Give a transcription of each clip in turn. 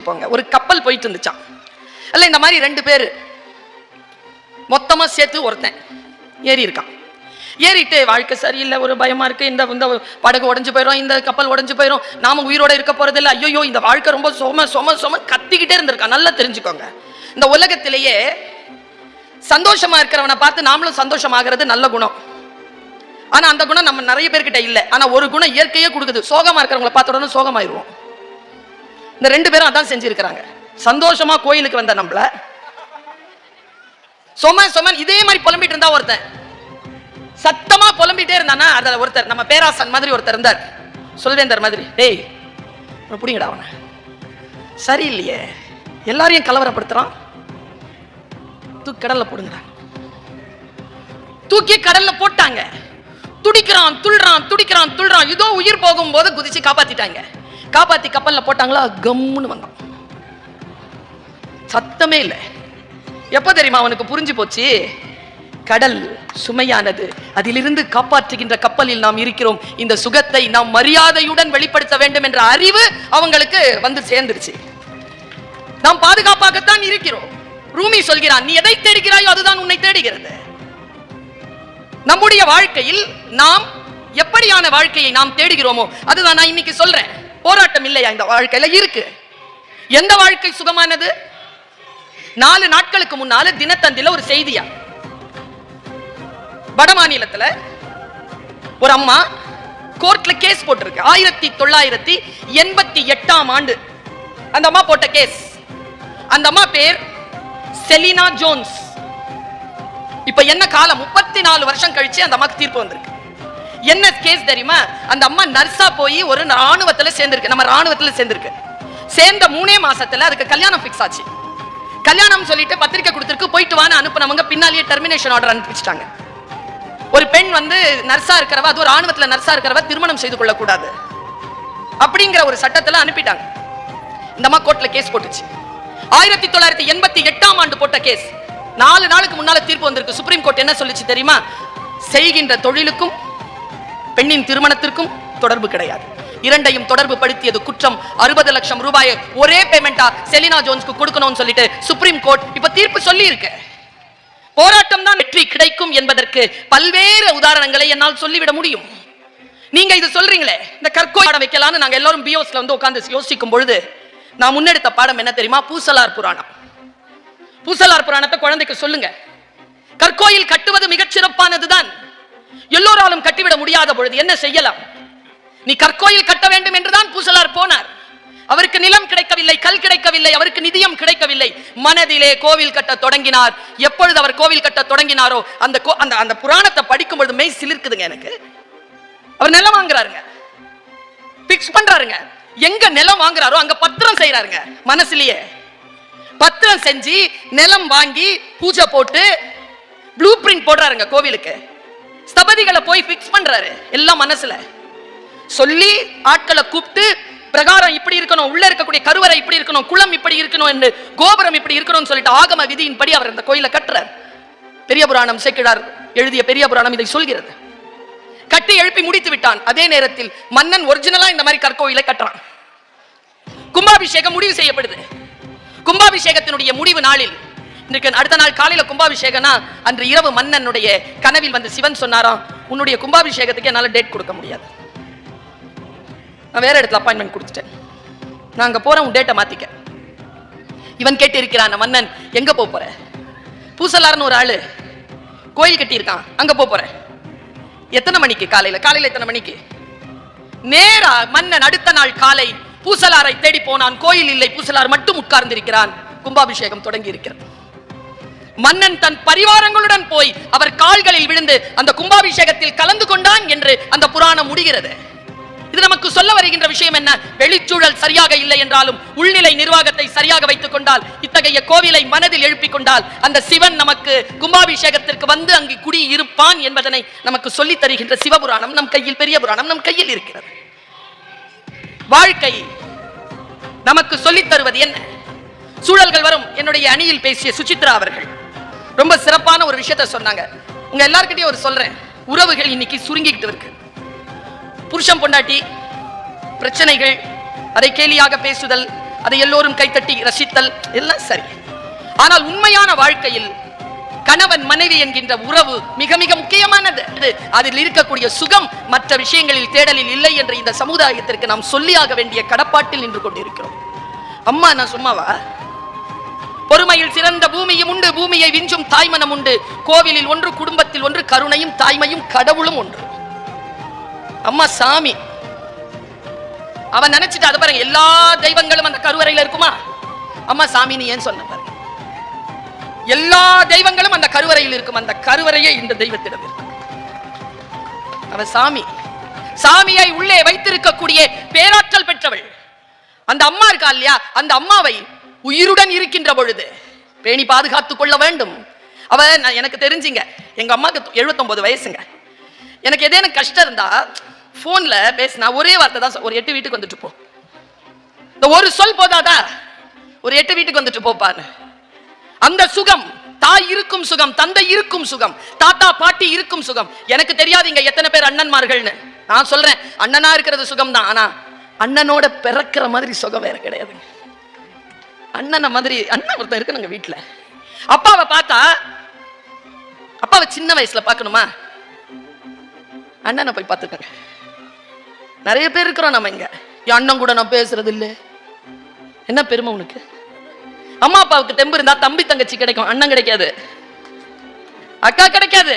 போங்க. ஒரு கப்பல் போயிட்டு இருந்துச்சான். அல்ல இந்த மாதிரி 2 பேர் மொத்தமா சேர்த்து ஒருத்தன் ஏறி இருக்கான். ஏறிட்டு வாழ்க்கை சரியில்லை, ஒரு பயமா இருக்கு, இந்த படகு உடஞ்சு போயிடும், இந்த கப்பல் உடஞ்சு போயிடும், நாம உயிரோட இருக்க போறது இல்லை, ஐயோ இந்த வாழ்க்கை ரொம்ப சொம கத்திக்கிட்டே இருந்திருக்கான். நல்லா தெரிஞ்சுக்கோங்க, இந்த உலகத்திலேயே சந்தோஷமா இருக்கிறவனை பார்த்து நாமளும் சந்தோஷமாகிறது நல்ல குணம். ஆனா அந்த குணம் நம்ம நிறைய பேர்கிட்ட இல்லை. ஆனா ஒரு குணம் இயற்கையே கொடுக்குது, சோகமா இருக்கிறவங்களை பார்த்த உடனே சோகமாயிருவோம். இந்த 2 பேரும் அதான் செஞ்சிருக்கிறாங்க. சந்தோஷமா கோயிலுக்கு வந்த நம்மள சொமன் இதே மாதிரி புலம்பிட்டு இருந்தா ஒருத்தன் சத்தமா புலம்பிட்டே இருந்தானா, அதுல ஒருத்தர் நம்ம பேராசன் மாதிரி ஒருத்தர் இருந்தார், சொல்வேந்தர் மாதிரி. டேய் புடிங்கடா அவனை, சரியில்லையே, எல்லாரையும் கலவரப்படுத்துறான், தூக்கி கடல்ல போடுங்கடா. தூக்கி கடல்ல போட்டாங்க. துடிக்கிறான் துள்றான். இதோ உயிர் போகும்போது குதிச்சு காப்பாத்திட்டாங்க. காப்பாத்தி கப்பல்ல போட்டாங்களா, கம்முன்னு வந்தான், சத்தமே இல்லை. எப்ப தெரியுமா அவனுக்கு புரிஞ்சு போச்சு, கடல் சுமையானது, அதிலிருந்து காப்பாற்றுகின்ற கப்பலில் நாம் இருக்கிறோம், இந்த சுகத்தை நாம் மரியாதையுடன் வெளிப்படுத்த வேண்டும் என்ற அறிவு அவங்களுக்கு வந்து சேர்ந்துருச்சு. நாம் பாதுகாப்பாகத்தான் இருக்கிறோம். ரூமி சொல்கிறான், நீ எதை தேடுகிறாயோ அதுதான் உன்னை தேடுகிறது. நம்முடைய வாழ்க்கையில் நாம் எப்படியான வாழ்க்கையை நாம் தேடுகிறோமோ அதுதான் நான் இன்னைக்கு சொல்றேன். போராட்டம் இல்லையா இந்த வாழ்க்கையில? இருக்கு. எந்த வாழ்க்கை சுகமானது? 4 நாட்களுக்கு முன்னால தினத்தந்தில ஒரு செய்தியா, வட மாநிலத்துல ஒரு அம்மா கோர்ட்ல கேஸ் போட்டிருக்கு. 1988ஆம் ஆண்டு அந்த அம்மா போட்ட கேஸ். அந்த அம்மா பேர் செலினா ஜோன்ஸ். இப்ப என்ன காலம், 34 வருஷம் கழிச்சு அந்த அம்மாக்கு தீர்ப்பு வந்திருக்கு. என்ன கேஸ் தெரியுமா? அந்த அம்மா நர்ஸா போய் ஒரு ராணுவத்துல சேர்ந்திருக்கு, நம்ம ராணுவத்துல சேர்ந்திருக்கு. சேர்ந்த 3 மாசத்துல அதுக்கு கல்யாணம் பிக்ஸ் ஆச்சு. கல்யாணம் சொல்லிட்டு பத்திரிக்கை கொடுத்திருக்கு, போயிட்டு வான்னு அனுப்புனவங்க பின்னாலேயே டெர்மினேஷன் ஆர்டர் அனுப்பிச்சிட்டாங்க. ஒரு பெண் வந்து நர்ஸா இருக்கிறவ, அது ஒரு ராணுவத்துல நர்ஸா இருக்கிறவ திருமணம் செய்து கொள்ள கூடாது அப்படிங்கிற ஒரு சட்டத்துல அனுப்பிட்டாங்க. இந்த அம்மா கோர்ட்ல கேஸ் போட்டுச்சு. 1988ஆம் ஆண்டு போட்ட கேஸ் 4 நாளுக்கு முன்னால தீர்ப்பு வந்திருக்கு. சுப்ரீம் கோர்ட் என்ன சொல்லுச்சு தெரியுமா? செய்கின்ற தொழிலுக்கும் பெண்ணின் திருமணத்திற்கும் தொடர்பு கிடையாது, இரண்டையும் தொடர்பு படுத்தியது குற்றம். 60 லட்சம் ரூபாயை ஒரே பேமெண்டா செலினா ஜோன்ஸ்க்கு கொடுக்கணும்னு சொல்லிட்டு சுப்ரீம் கோர்ட் இப்ப தீர்ப்பு சொல்லி இருக்கு. போராட்டம் தான் வெற்றி கிடைக்கும் என்பதற்கு பல்வேறு உதாரணங்களை என்னால் சொல்லிவிட முடியும். நீங்க இது சொல்றீங்களே, இந்த கற்கோயில் பாடம் வைக்கலாம்னு நாங்க எல்லாரும் பிஓஸ்ல வந்து உட்கார்ந்து யோசிக்கும் பொழுது நான் முன்னெடுத்த பாடம் என்ன தெரியுமா? பூசலார் புராணம். பூசலார் புராணத்தை குழந்தைக்கு சொல்லுங்க. கற்கோயில் கட்டுவது மிகச் சிறப்பானதுதான். எல்லோராலும் கட்டிவிட முடியாத பொழுது என்ன செய்யலாம்? நீ கற்கோயில் கட்ட வேண்டும் என்றுதான் பூசலார் போனார். அவருக்கு நிலம் கிடைக்கவில்லை, கல் கிடைக்கவில்லை, அவருக்கு நிதியம் கிடைக்கவில்லை. மனதிலே கோவில் கட்ட தொடங்கினார். எப்பொழுது அவர் கோவில் கட்ட தொடங்கினாரோ அந்த புராணத்தை படிக்கும் பொழுது மெய் சிலிர்க்குதுங்க எனக்கு. அவர் நிலம் வாங்குறாருங்க, பிக்ஸ் பண்றாருங்க. எங்க நிலம் வாங்குறாரோ அங்க பத்திரம் செய்யறாருங்க. மனசுலயே பத்திரம் செஞ்சு நிலம் வாங்கி பூஜை போட்டு ப்ளூ பிரிண்ட் போடுறாருங்க கோவிலுக்கு. ஸ்தபதிகளை போய் பிக்ஸ் பண்றாரு. எல்லாம் மனசுல சொல்லி ஆட்களை கூப்பிட்டு பிரகாரம் இப்படி இருக்கணும், உள்ள இருக்கக்கூடிய கருவறை இப்படி இருக்கணும், குளம் இப்படி இருக்கணும் என்று, கோபுரம் இப்படி இருக்கணும்னு சொல்லிட்டு ஆகம விதியின்படி அவர் அந்த கோயிலை கட்டுறார். பெரிய புராணம் சேக்கிழார் எழுதிய பெரிய புராணம் இதை சொல்கிறது. கட்டி எழுப்பி முடித்து விட்டான். அதே நேரத்தில் மன்னன் ஒரிஜினலா இந்த மாதிரி கற்கோயிலை கட்டுறான். கும்பாபிஷேகம் முடிவு செய்யப்படுது. கும்பாபிஷேகத்தினுடைய முடிவு நாளில், அடுத்த நாள் காலையில கும்பாபிஷேகம்னா, அன்று இரவு மன்னனுடைய கனவில் வந்து சிவன் சொன்னாராம், உன்னுடைய கும்பாபிஷேகத்துக்கு என்னால டேட் கொடுக்க முடியாது, நான் வேற இடத்துல அப்பாயின்மெண்ட் கொடுத்துட்டேன், நான் அங்க போறேன், உன் டேட்டை மாத்திக்க. இவன் கேட்டு இருக்கிறான், மன்னன் எங்க போற? பூசலார்னு ஒரு ஆளு கோயில் கட்டி இருக்கான், அங்க போற. எத்தனை மணிக்கு? காலையில எத்தனை மணிக்கு? நேரா மன்னன் அடுத்த நாள் காலை பூசலாரை தேடி போனான். கோயில் இல்லை, பூசலார் மட்டும் உட்கார்ந்து இருக்கிறான். கும்பாபிஷேகம் தொடங்கி இருக்கிறது. மன்னன் தன் பரிவாரங்களுடன் போய் அவர் கால்களில் விழுந்து அந்த கும்பாபிஷேகத்தில் கலந்து கொண்டான் என்று அந்த புராணம் முடிகிறது. இது நமக்கு சொல்ல வருகின்ற விஷயம் என்ன? வெளிச்சூழல் சரியாக இல்லை என்றாலும் உள்நிலை நிர்வாகத்தை சரியாக வைத்துக் கொண்டால், இத்தகைய கோவிலை மனதில் எழுப்பிக் கொண்டால், அந்த சிவன் நமக்கு கும்பாபிஷேகத்திற்கு வந்து அங்கு குடி இருப்பான் என்பதனை நமக்கு சொல்லித் தருகின்ற சிவபுராணம் நம் கையில், பெரிய புராணம் நம் கையில் இருக்கிறது. வாழ்க்கை நமக்கு சொல்லித் தருவது என்ன? சூழல்கள் வரும். என்னுடைய அணியில் பேசிய சுசித்ரா அவர்கள் ரொம்ப சிறப்பான ஒரு விஷயத்தை சொன்னாங்க. உங்க எல்லார்கிட்டயும் ஒரு சொல்றேன், உறவுகள் இன்னைக்கு சுருங்கிக்கிட்டு இருக்கு. புருஷன் பொண்டாட்டி பிரச்சனைகள், அதை கேலியாக பேசுதல், அதை எல்லோரும் கைத்தட்டி ரசித்தல் எல்லாம் சரி. ஆனால் உண்மையான வாழ்க்கையில் கணவன் மனைவி என்கின்ற உறவு மிக மிக முக்கியமானது. அதில் இருக்கக்கூடிய சுகம் மற்ற விஷயங்களில் தேடலில் இல்லை என்ற இந்த சமுதாயத்திற்கு நாம் சொல்லியாக வேண்டிய கடப்பாட்டில் நின்று கொண்டிருக்கிறோம். அம்மா நான் சும்மாவா? பொறுமையில் சிறந்த பூமியும் உண்டு, பூமியை விஞ்சும் தாய்மனம் உண்டு. கோவிலில் ஒன்று, குடும்பத்தில் ஒன்று, கருணையும் தாய்மையும் கடவுளும் ஒன்று. அம்மா சாமி. அவன் நினைச்சிட்டு அது பாருங்க, எல்லா தெய்வங்களும் அந்த கருவறையில இருக்குமா? அம்மா சாமின்னு ஏன் சொன்ன பாருங்க. எல்லா தெய்வங்களும் அந்த கருவறையில் இருக்கும். அந்த கருவறையே இந்த தெய்வத்திடம் இருக்கு. அவன் சாமி. சாமியை உள்ளே வைத்திருக்கக்கூடிய பேராற்றல் பெற்றவள் அந்த அம்மா இருக்கா இல்லையா? அந்த அம்மாவை உயிருடன் இருக்கின்ற பொழுது பேணி பாதுகாத்துக் கொள்ள வேண்டும். அவ எனக்கு தெரிஞ்சுங்க, எங்க அம்மாக்கு 79 வயசுங்க. எனக்கு ஏதேனும் கஷ்டம் இருந்தா போன்ல பேசினா ஒரே வார்த்தை தான், ஒரு 8 வீட்டுக்கு வந்துட்டு போ. இந்த ஒரு சொல் போதாதா? ஒரு 8 வீட்டுக்கு வந்துட்டு போப்பான்னு. அந்த சுகம், தாய் இருக்கும் சுகம், தந்தை இருக்கும் சுகம், தாத்தா பாட்டி இருக்கும் சுகம். எனக்கு தெரியாது இங்க எத்தனை பேர் அண்ணன்மார்கள்னு. நான் சொல்றேன், அண்ணனா இருக்கிறது சுகம் தான். ஆனா அண்ணனோட பிறக்கிற மாதிரி சுகம் வேற கிடையாது. அண்ணனை மாதிரி அண்ணன் ஒருத்தன் இருக்கணுங்க வீட்டுல. அப்பாவை பார்த்தா, அப்பாவை சின்ன வயசுல பார்க்கணுமா? அண்ணனை போய் பார்த்துக்கங்க. நிறைய பேர் இருக்கிறோம் நம்ம இங்க. என் அண்ணன் கூட நான் பேசுறது இல்லை. என்ன பெருமை உனக்கு? அம்மா அப்பாவுக்கு தெம்பு இருந்தா தம்பி தங்கச்சி கிடைக்கும், அண்ணன் கிடைக்காது, அக்கா கிடைக்காது.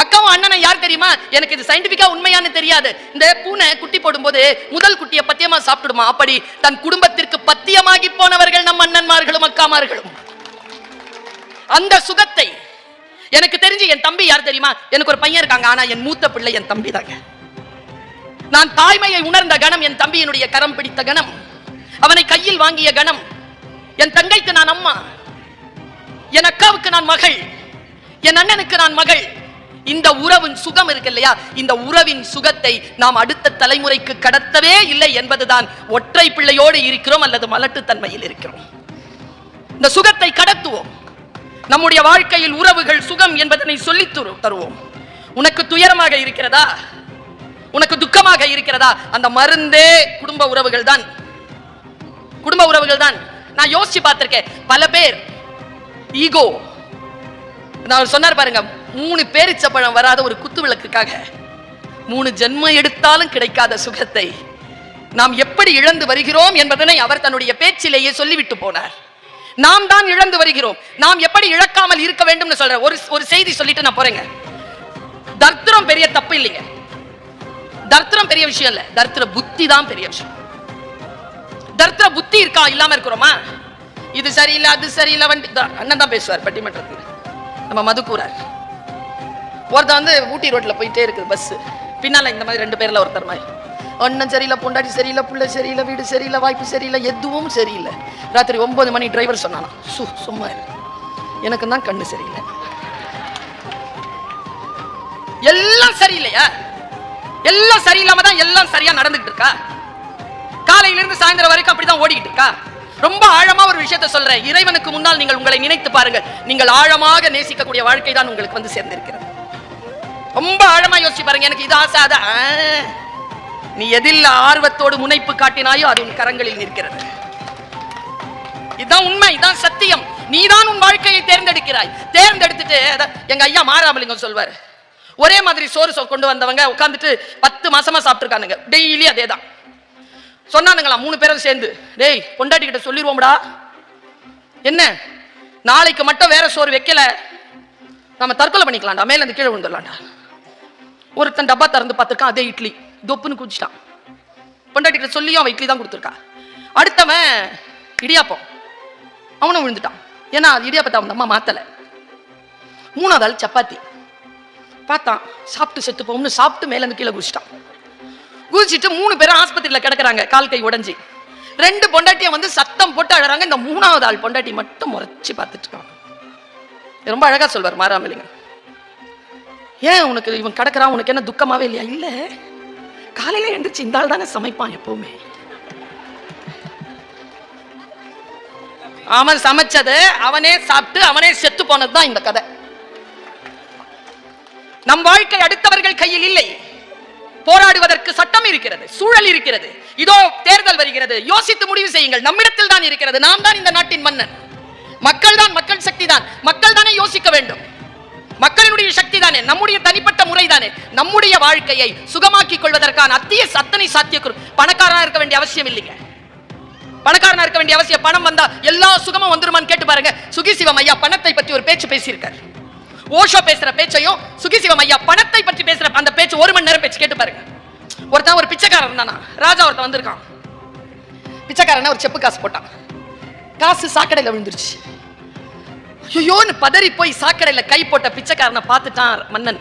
அக்காவும் அண்ணனை யார் தெரியுமா? எனக்கு இது சயின்டிபிக்கா உண்மையானு தெரியாது. இந்த பூனை குட்டி போடும்போது முதல் குட்டியை பத்தியமா சாப்பிடுமா? அப்படி தன் குடும்பத்திற்கு பத்தியமாகி போனவர்கள் நம் அண்ணன்மார்களும் அக்காமார்களும். அந்த சுகத்தை எனக்கு தெரிஞ்சு என் தம்பி யார் தெரியுமா? எனக்கு ஒரு பையன் இருக்காங்க, ஆனா என் மூத்த பிள்ளை என் தம்பி தாங்க. நான் தாய்மையை உணர்ந்த கணம் என் தம்பியினுடைய கரம் பிடித்த கணம், அவனை கையில் வாங்கிய கணம். என் தங்கைக்கு நான் அம்மா, என் அக்காவுக்கு நான் மகள், என் அண்ணனுக்கு நான் மகள். இந்த உறவின் சுகம் இருக்கு இல்லையா? இந்த உறவின் சுகத்தை நாம் அடுத்த தலைமுறைக்கு கடத்தவே இல்லை என்பதுதான் ஒற்றை பிள்ளையோடு இருக்கிறோம் அல்லது மலட்டுத்தன்மையில் இருக்கிறோம். இந்த சுகத்தை கடத்துவோம். நம்முடைய வாழ்க்கையில் உறவுகள் சுகம் என்பதனை சொல்லி தருவோம். உனக்கு துயரமாக இருக்கிறதா? உனக்கு துக்கமாக இருக்கிறதா? அந்த மருந்தே குடும்ப உறவுகள் தான். குடும்ப உறவுகள் தான். நான் யோசிச்சு பார்த்திருக்கேன். பல பேர் ஈகோ, நான் சொன்னார் பாருங்க, 3 பேரிச்சப்பழம் வராத ஒரு குத்து விளக்குக்காக 3 ஜென்மம் எடுத்தாலும் கிடைக்காத சுகத்தை நாம் எப்படி இழந்து வருகிறோம் என்பதனை அவர் தன்னுடைய பேச்சிலேயே சொல்லிவிட்டு போனார். நாம் தான் இழந்து வருகிறோம். நாம் எப்படி இழக்காமல் இருக்க வேண்டும் சொல்ற ஒரு செய்தி சொல்லிட்டு நான் போறேங்க. தர்த்திரம் பெரிய தப்பு இல்லைங்க, தர்த்திரம் பெரிய விஷயம் இல்ல, தர்த்திர புத்தி தான் பெரிய விஷயம். தர்த்திர புத்தி இருக்கா? இல்லாம இருக்கிறோமா? இது சரியில்லை, அது சரியில்லை. வண்டி அண்ணன் தான் பேசுவார் பட்டிமன்றத்தில். நம்ம மதுக்கூறார் ஒருத்தர் ஊட்டி ரோட்ல போயிட்டே இருக்குது பஸ், பின்னால இந்த மாதிரி 2 பேர்ல ஒருத்தர் மாதிரி, அண்ணன் சரியில்லை, பொண்டாட்டி சரியில்லை, புள்ள சரியில்லை, வீடு சரியில்லை, வாய்ப்பு சரியில்லை, எதுவும் சரியில்லை. ராத்திரி 9 மணி டிரைவர் சொன்னானா, சும்மா எனக்கு தான் கண்ணு சரியில்லை. எல்லாம் சரியில்லையா? எல்லாம் சரியில்லாம தான் எல்லாம் சரியா நடந்துகிட்டு இருக்கா? காலையிலிருந்து சாயந்தரம் வரைக்கும் அப்படிதான் ஓடிக்கிட்டு இருக்கா? ரொம்ப ஆழமா ஒரு விஷயத்தை சொல்றேன். இறைவனுக்கு முன்னால் நீங்கள் உங்களை நினைத்து பாருங்கள். நீங்கள் ஆழமாக நேசிக்கக்கூடிய வாழ்க்கை தான் உங்களுக்கு வந்து சேர்ந்திருக்கிறது. ரொம்ப ஆழமா யோசிச்சு பாருங்க. எனக்கு இது ஆசை, அத நீ எதில் ஆர்வத்தோடு முனைப்பு காட்டினாயோ அது உன் கரங்களில் நிற்கிறது. இதுதான் உண்மை, இதுதான் சத்தியம். நீதான் உன் வாழ்க்கையை தேர்ந்தெடுக்கிறாய். தேர்ந்தெடுத்துட்டு எங்க ஐயா மாராமலிங்கம் சொல்வாரு, ஒரே மாதிரி சோறு கொண்டு வந்தவங்க உட்காந்துட்டு 10 மாசமா சாப்பிட்டுருக்கானுங்க, டெய்லி அதே தான் சொன்னானுங்களா. 3 பேரும் சேர்ந்து, டேய் பொண்டாட்டி கிட்ட சொல்லிடுவோம்டா, என்ன நாளைக்கு மட்டும் வேற சோறு வைக்கல, நம்ம தற்கொலை பண்ணிக்கலாம்டா, மேல இருந்து கீழே விழுந்துடலாம்டா. ஒருத்தன் டப்பா திறந்து பார்த்துருக்கான், அதே இட்லி, தொப்புன்னு குடிச்சிட்டான். பொண்டாட்டி கிட்ட சொல்லியும் அவன் இட்லி தான் கொடுத்துருக்கா. அடுத்தவன் இடியாப்பம், அவனும் விழுந்துட்டான். ஏன்னா அது இடியாப்பத்தை அவன் அம்மா மாத்தல. 3வது ஆள் சப்பாத்தி பார்த்தான், சாப்பிட்டு செத்து போகும்னு சாப்பிட்டு மேல இருந்து கீழே குடிச்சிட்டான். குதிச்சிட்டு 3 பேரும் ஆஸ்பத்திரியில கிடக்குறாங்க, கால் கை உடைஞ்சி. 2 பொண்டாட்டியை சத்தம் போட்டு அழறாங்க. இந்த 3வது ஆள் பொண்டாட்டி மட்டும் முறைச்சி பார்த்துட்டு இருக்காங்க. ரொம்ப அழகா சொல்வார் மாராமலிங்கம். ஏன் உனக்கு இவன் கிடக்குறான், உனக்கு என்ன துக்கமாவே இல்லையா? இல்ல, காலையில எழுந்திரிச்சு இந்த ஆள் தானே சமைப்பான் எப்பவுமே. அவன் சமைச்சது அவனே சாப்பிட்டு அவனே செத்து போனதுதான் இந்த கதை. நம் வாழ்க்கை அடுத்தவர்கள் கையில் இல்லை. போராடுவதற்கு சட்டம் இருக்கிறது, சூழல் இருக்கிறது. இதோ தேர்தல் வருகிறது, யோசித்து முடிவு செய்யுங்கள். நம்மிடத்தில் தான் இருக்கிறது. நாம் தான் இந்த நாட்டின் மன்னன். மக்கள் தான், மக்கள் சக்தி தான். மக்கள் தானே யோசிக்க வேண்டும். மக்களினுடைய சக்தி தானே, நம்முடைய தனிப்பட்ட முறை தானே நம்முடைய வாழ்க்கையை சுகமாக்கிக் கொள்வதற்கான அத்தனை சாத்தியக்கூறு. பணக்காரனா இருக்க வேண்டிய அவசியம் இல்லைங்க. பணக்காரனா இருக்க வேண்டிய அவசியம், பணம் வந்தா எல்லா சுகமும் வந்துருமான்னு கேட்டு பாருங்க. சுகிசிவம் ஐயா பணத்தை பற்றி ஒரு பேச்சு பேசியிருக்கார். ஓஷோ பேசுற பேச்சையும் சுகிசிவம் ஐயா பணத்தை பற்றி பேசுற அந்த பேச்சு 1 மணி நேரம் பேச்சு கேட்டு பாருங்க. ஒருத்தன் ஒரு பிச்சைக்காரன் தானா, ராஜா ஒருத்தன் வந்திருக்கான். பிச்சைக்காரன் ஒரு செப்பு காசு போட்டான். காசு சாக்கடையில் விழுந்துருச்சு. ஐயோன்னு பதறி போய் சாக்கடையில கை போட்ட பிச்சைக்காரனை பார்த்துட்டான் மன்னன்.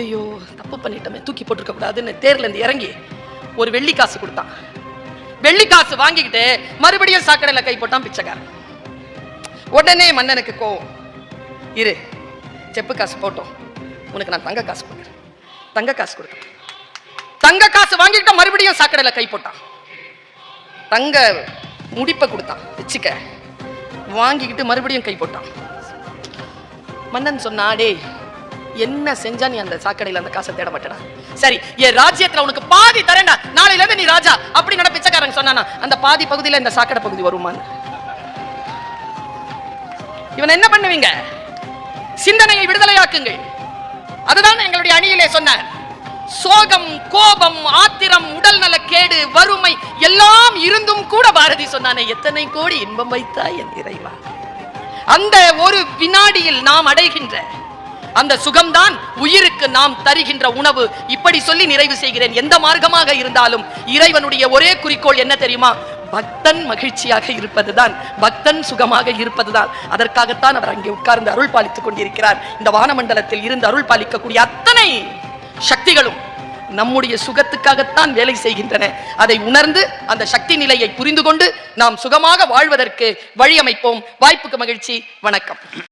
ஐயோ தப்பு பண்ணிட்டோமே, தூக்கி போட்டுருக்க கூடாதுன்னு தேர்ல இருந்து இறங்கி ஒரு வெள்ளி காசு கொடுத்தான். வெள்ளி காசு வாங்கிக்கிட்டு மறுபடியும் சாக்கடையில கை போட்டான் பிச்சைக்காரன். உடனே மன்னனுக்கு கோவம். இரு, செப்பு காசு போட்டோம், உனக்கு நான் தங்க காசு கொடுக்குறேன். தங்க காசு கொடுத்தான். தங்க காசு வாங்கிக்கிட்ட மறுபடியும் சாக்கடையில கை போட்டான். தங்க முடிப்பை கொடுத்தான், வச்சுக்க. வாங்கிக்கிட்டு மறுபடியும் கை போட்டான். மன்னன் சொன்னா, டேய் என்ன செஞ்சா நீ அந்த சாக்கடையில அந்த காசை தேட மாட்டேடா? சரி, என் ராஜ்யத்துல உனக்கு பாதி தரேன்டா, நாளையில இருந்து நீ ராஜா அப்படி நட. பிச்சைக்காரங்க சொன்னானா, அந்த பாதி பகுதியில இந்த சாக்கடை பகுதி வருமான்னு. இவன் என்ன பண்ணுவீங்க? சிந்தனையை விடுதலையாக்குங்கள். அதுதான் எங்களுடைய அணியிலே சொன்னார். சோகம், கோபம், ஆத்திரம், உடல் நலக்கேடு, வறுமை எல்லாம் இருந்தும் கூட பாரதி சொன்னானே, எத்தனை கோடி இன்பம் வைத்தாய் என் இறைவா. அந்த ஒரு வினாடியில் நாம் அடைகின்ற அந்த சுகம்தான் உயிருக்கு நாம் தருகின்ற உணவு. இப்படி சொல்லி நிறைவு செய்கிறேன். எந்த மார்க்கமாக இருந்தாலும் இறைவனுடைய ஒரே குறிக்கோள் என்ன தெரியுமா? பக்தன் மகிழ்ச்சியாக இருப்பதுதான், பக்தன் சுகமாக இருப்பதுதான். அதற்காகத்தான் அவர் அங்கே உட்கார்ந்து அருள் பாலித்துக் கொண்டிருக்கிறார். இந்த வானமண்டலத்தில் இருந்து அருள் பாலிக்கக்கூடிய அத்தனை சக்திகளும் நம்முடைய சுகத்துக்காகத்தான் வேலை செய்கின்றன. அதை உணர்ந்து அந்த சக்தி நிலையை புரிந்து கொண்டு நாம் சுகமாக வாழ்வதற்கு வழி அமைப்போம். வாய்ப்புக்கு மகிழ்ச்சி. வணக்கம்.